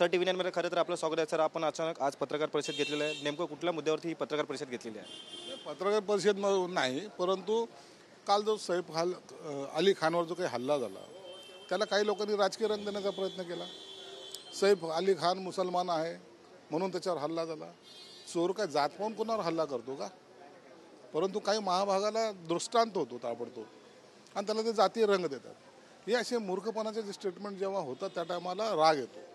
Sir TV9 मध्ये खरं तर आपलं स्वागत आहे सर. आपण अचानक आज पत्रकार परिषद घेतलेली आहे. नेमकं कुठल्या मुद्द्यावरती ही पत्रकार परिषद घेतलेली आहे? पत्रकार परिषद नाही, परंतु काल जो सैफ अली खानवर जो काही हल्ला झाला त्याला काही लोकांनी राजकीय रंग देण्याचा प्रयत्न केला. सैफ अली खान मुसलमान आहे म्हणून त्याच्यावर हल्ला झाला. चोर काय जात पाहून कोणावर हल्ला करतो का? परंतु काही महाभागाला दृष्टांत होतो ताबडतोब आणि त्याला ते जातीय रंग देतात. हे असे मूर्खपणाचे जे स्टेटमेंट जेव्हा होतात त्या टायमाला राग येतो.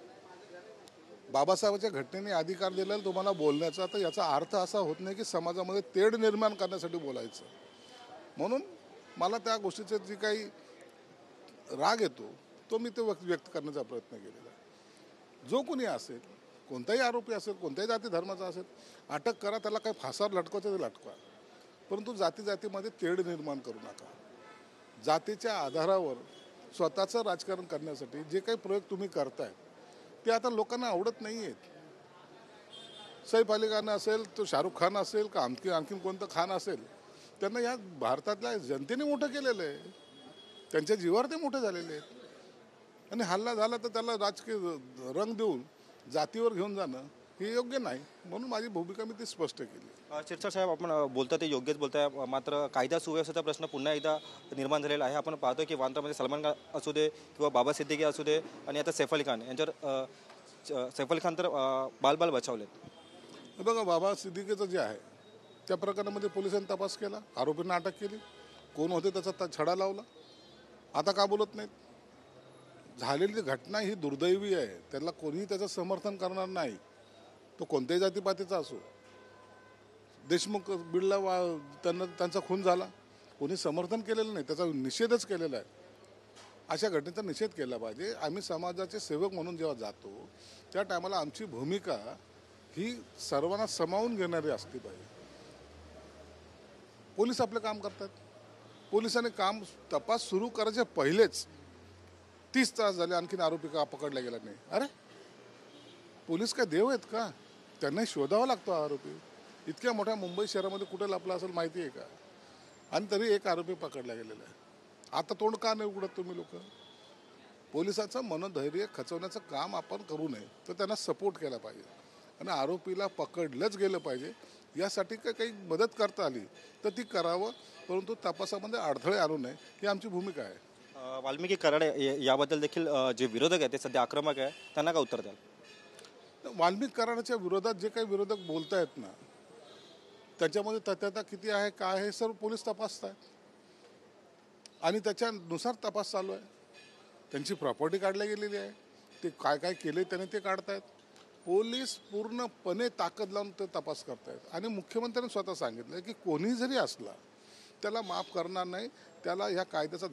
बाबासाहेबांच्या घटनेने अधिकार दिलेला तुम्हाला बोलण्याचा, तर याचा अर्थ असा होत नाही की समाजामध्ये तेढ निर्माण करण्यासाठी बोलायचं. म्हणून मला त्या गोष्टीचा जी काही राग येतो तो मी ते व्यक्त करण्याचा प्रयत्न केलेला आहे. जो कोणी असेल, कोणताही आरोपी असेल, कोणत्याही जाती धर्माचा असेल, अटक करा, त्याला काही फासावर लटकवायचं ते लटकवा, परंतु जाती जातीमध्ये तेढ निर्माण करू नका. जातीच्या आधारावर स्वतःचं राजकारण करण्यासाठी जे काही प्रयोग तुम्ही करताय ते आता लोकांना आवडत नाही आहेत. सैफ अली खान असेल, तो शाहरुख खान असेल का आणखीन कोणतं खान असेल, त्यांना या भारतातल्या जनतेने मोठं केलेलं आहे. त्यांच्या जीवावर ते मोठे झालेले आहेत आणि हल्ला झाला तर त्याला राजकीय रंग देऊन जातीवर घेऊन जाणं हे योग्य नाही. म्हणून माझी भूमिका मी ती स्पष्ट केली. शिरसाट साहेब, आपण बोलता ते योग्यच बोलताय, मात्र कायदा सुव्यवस्थेचा प्रश्न पुन्हा एकदा निर्माण झालेला आहे. आपण पाहतो की वांद्र्यामध्ये सलमान खान असू दे किंवा बाबा सिद्दीकी असू दे आणि आता सैफ अली खान यांच्यावर सैफ अली खान तर बाल बचावलेत. बघा, बाबा सिद्दीकीचं जे आहे त्या प्रकरणामध्ये पोलिसांनी तपास केला, आरोपींना अटक केली, कोण होते त्याचा छडा लावला. आता का बोलत नाहीत? झालेली घटना ही दुर्दैवी आहे, त्याला कोणीही त्याचं समर्थन करणार नाही. तो कोणत्याही जातीपातीचा असो. देशमुख बीडला त्यांचा खून झाला, कोणी समर्थन केलेलं नाही, त्याचा निषेधच केलेला आहे. अशा घटनेचा निषेध केला पाहिजे. आम्ही समाजाचे सेवक म्हणून जेव्हा जातो त्या टायमाला आमची भूमिका ही सर्वांना सामावून घेणारी असली पाहिजे. पोलीस आपलं काम करतात. पोलिसांनी काम तपास सुरू करायच्या पहिलेच 30 तास झाले आणखीन आरोपी का पकडला गेला नाही. अरे, पोलीस काय देव आहेत का? त्यांना शोधावा लागतो आरोपी. इतक्या मोठ्या मुंबई शहरामध्ये कुठे लपला असेल माहिती आहे का? आणि तरी एक आरोपी पकडला गेलेला आहे. आता तोंड का नाही उघडत तुम्ही लोक? पोलिसाचं मनोधैर्य खचवण्याचं काम आपण करू नये, तर त्यांना सपोर्ट केला पाहिजे आणि आरोपीला पकडलंच गेलं पाहिजे. यासाठी काही मदत करता आली तर ती करावं, परंतु तपासामध्ये अडथळे आणू नये, ही आमची भूमिका आहे. वाल्मिकी कराड याबद्दल देखील जे विरोधक आहेत ते सध्या आक्रमक आहे, त्यांना काय उत्तर द्याल? वाल्मिकी कराडाच्या विरोधात जे काही विरोधक बोलतायत ना, त्याच्यामध्ये तथ्यता किती आहे, काय आहे, सर्व पोलीस तपासत आहेत आणि त्याच्यानुसार तपास चालू आहे. त्यांची प्रॉपर्टी काढली गेलेली आहे, ते काय काय केले त्याने ते काढतायत. पोलीस पूर्णपणे ताकद लावून ते तपास करतायत आणि मुख्यमंत्र्यांनी स्वतः सांगितलं की कोणी जरी असला त्याला माफ करणार नाही. त्याला ह्या कायद्याचा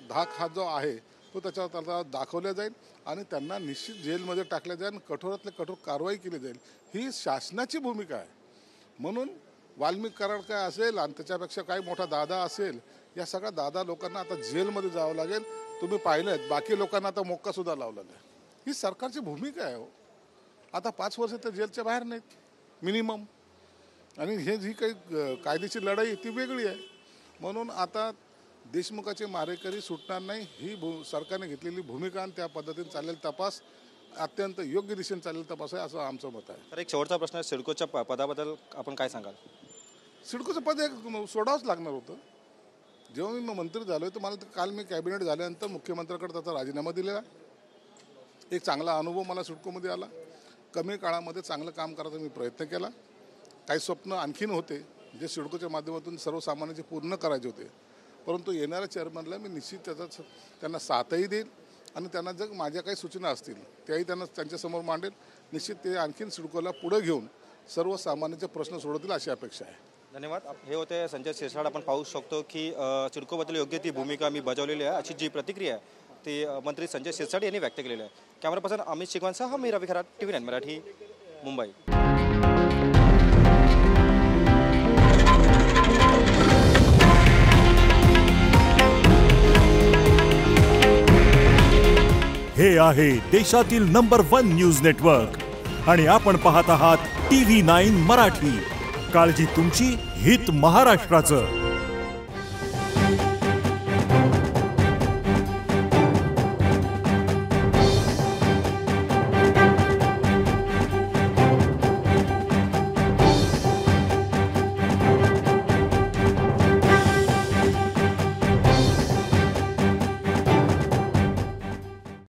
धाक हा जो आहे तो त्याला दाखवला जाईल आणि त्यांना निश्चित जेलमध्ये टाकल्या जाईल, कठोरातले कठोर कारवाई केली जाईल. ही शासनाची भूमिका आहे. म्हणून वाल्मिकी कराड काय असेल आणि त्याच्यापेक्षा काही मोठा दादा असेल, या सगळ्या दादा लोकांना आता जेलमध्ये जावं लागेल. तुम्ही पाहिलं, बाकी लोकांना आता मोक्कासुद्धा लावलेला आहे. ही सरकारची भूमिका आहे. हो, आता 5 वर्ष तर जेलच्या बाहेर नाहीत मिनिमम, आणि हे जी काही कायद्याची लढाई ती वेगळी आहे. म्हणून आता देशमुखाचे मारेकरी सुटणार नाही, ही सरकारने घेतलेली भूमिका आणि त्या पद्धतीने चाललेला तपास अत्यंत योग्य दिशेने चाललेला तपास आहे, असं आमचं मत आहे. तर एक शेवटचा प्रश्न आहे, सिडकोच्या पदाबद्दल आपण काय सांगाल? सिडकोचं पद एक सोडावंच लागणार होतं. जेव्हा मी मंत्री झालो तर मला काल मी कॅबिनेट झाल्यानंतर मुख्यमंत्र्याकडे त्याचा राजीनामा दिलेला. एक चांगला अनुभव मला सिडकोमध्ये आला. कमी काळामध्ये चांगलं काम करायचा मी प्रयत्न केला. काही स्वप्न आणखीन होते जे सिडकोच्या माध्यमातून सर्वसामान्यांचे पूर्ण करायचे होते, परंतु येणाऱ्या चेअरमनला मी निश्चित त्यांना साथही देईल आणि त्यांना जर माझ्या काही सूचना असतील त्याही त्यांना त्यांच्यासमोर मांडेल. निश्चित ते आणखीन सिडकोला पुढे घेऊन सर्वसामान्यांचे प्रश्न सोडवतील अशी अपेक्षा आहे. धन्यवाद. हे होते संजय शिरसाट. आपण पाहू शकतो की सिडकोबद्दल योग्य ती भूमिका मी बजावलेली आहे, अशी जी प्रतिक्रिया आहे ती मंत्री संजय शिरसाट यांनी व्यक्त केलेली आहे. कॅमेरा पर्सन अमित शिकवांसह मी रवी खरात, TV9 मराठी, मुंबई. हे आहे देशातील नंबर 1 न्यूज नेटवर्क आणि आपण पाहत आहात TV9 मराठी. काळजी तुमची, हित महाराष्ट्राचं.